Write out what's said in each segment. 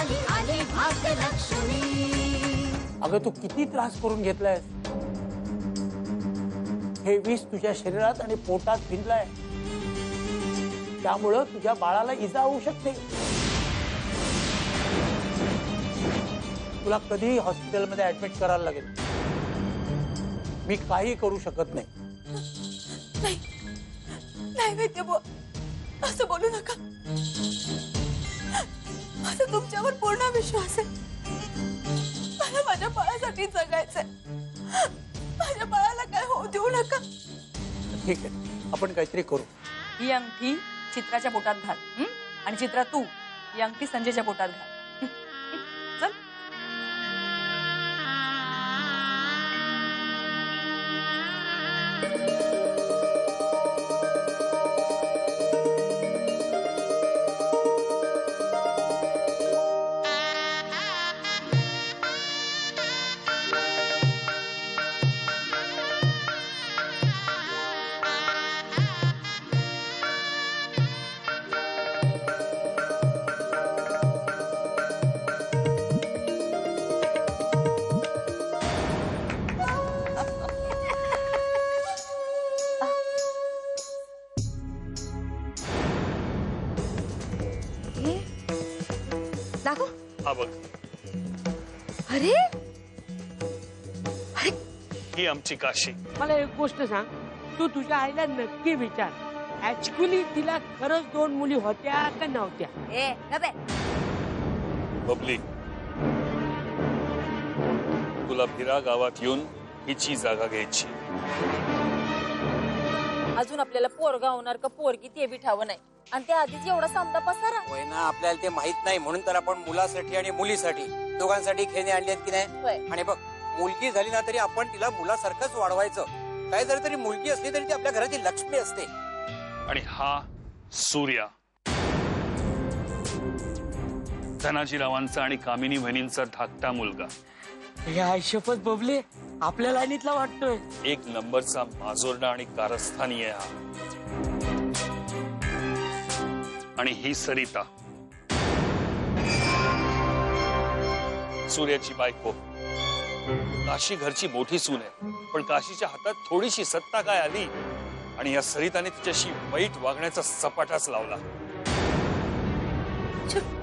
आली आली भाग्यलक्ष्मी। अगं तू किती त्रास करून घेतलायस, हे विष तुझ्या शरीरात आणि पोटात भिनलाय, त्यामुळं तुझ्या बाळाला इजा होऊ शकते। तुला कधीही हॉस्पिटलमध्ये ऍडमिट करायला लागेल, मी काही करू शकत नाही। नाही वैद्य बुवा, असं बोलू नका। माझा तुमच्यावर पूर्ण विश्वास आहे। मला माझ्या बाळासाठी जगायचंय, माझ्या बाळाला काय होऊ देऊ नका। ठीक आहे, आपण काहीतरी करू। ही अंगठी चित्राच्या पोटात घाल, आणि चित्रा तू ही अंगठी संजयच्या पोटात घाल। चल। दाखव। हा बघ, अरे अरे ही आमची काशी। मला एक गोष्ट सांग, तू तुझ्या आईला नक्की विचार, ऍक्च्युअली तिला खरंच 2 मुली होत्या का नव्हत्या? ए गबे, बबली, तुला भिरा गावात येऊन हिची जागा घ्यायची। अजून आपल्याला पोरगा होणार का पोरगी ते बी ठाव नाही, आणि त्या आधीच एवढा सामना पसारा। होय ना, आपल्याला ते माहित नाही म्हणून तर आपण मुलासाठी आणि मुलीसाठी दोघांसाठी खेळणे आणले आहेत की नाही। आणि बघ, मुलगी झाली ना तरी आपण तिला मुलासारखंच वाढवायचं। काय जरी तरी मुलगी असली तरी ती आपल्या घराची लक्ष्मी असते। आणि हा सूर्या, धनाजीरावांचा आणि कामिनी बहिणींचा धाकटा मुलगा। या शपथ बबले, आपल्या लाईनीतला वाटतोय। 1 नंबरचा माजोरडा आणि कारस्थानी आहे हा। आणि ही सरिता, सूर्याची बायको। काशी घरची मोठी सून आहे, पण काशीच्या हातात थोडीशी सत्ता काय आली आणि या सरिताने तिच्याशी वाईट वागण्याचा सपाटाच लावला।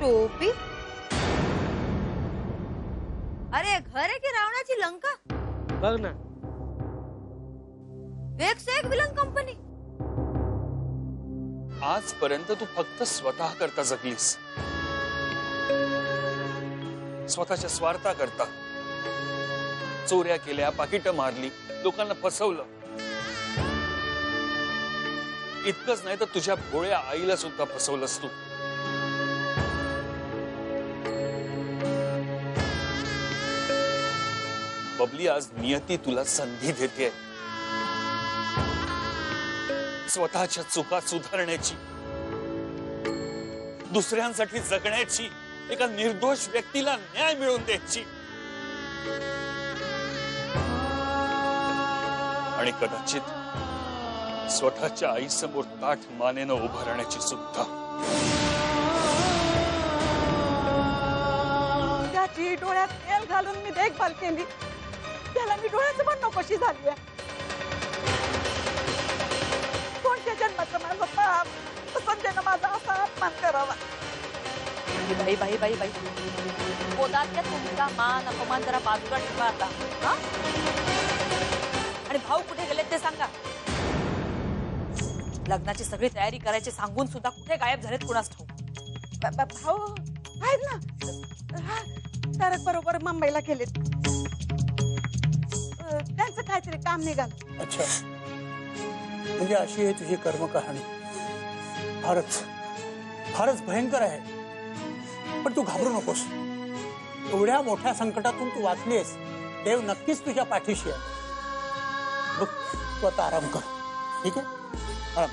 टोपी, अरे घर आहे की रावणाची लंका? बघ ना, एक से एक विलन कंपनी। आजपर्यंत तू फक्त स्वतः करता जगलीस, स्वतःच्या स्वार्था करता चोऱ्या केल्या, पाकिटं मारली, लोकांना फसवलं। इतकंच नाही तर तुझ्या भोळ्या आईला सुद्धा फसवलंस तू। बबली, आज नियती तुला संधी देते स्वतःच्या चुका सुधारण्याची, दुसऱ्यांसाठी जगण्याची, एका निर्दोष व्यक्तीला न्याय मिळवून द्यायची। आणि कदाचित स्वतःच्या आईसमोर ताठ मानेनं उभं राहण्याची सुद्धा। त्याची डोळ्यात तेल घालून मी देखभाल केली, त्याला मी डोळ्याचं पण नकोशी झाली आहे। कोणत्या जन्माचा माझा पाप, संजयनं माझा असा अपमान करावा? बाई बाई बाई बाई, पोटातल्या तुमचा मान अपमान जरा बाजूला ठेवा आता, हा? आणि भाऊ कुठे गेले ते सांगा। लग्नाची सगळी तयारी करायची सांगून सुद्धा कुठे गायब झालेत कुणास ठाऊक। भाऊ आहेत ना, तारक बरोबर मुंबईला गेलेत, त्यांचं काहीतरी काम निघालं। अच्छा, म्हणजे अशी आहे तुझी कर्म कहाणी। फारच फारच भयंकर आहे, पण तू घाबरू नकोस। एवढ्या मोठ्या संकटातून तू वाचलीस, देव नक्कीच तुझ्या पाठीशी आहे। बघ, तू आता आराम कर, ठीक आहे? आराम।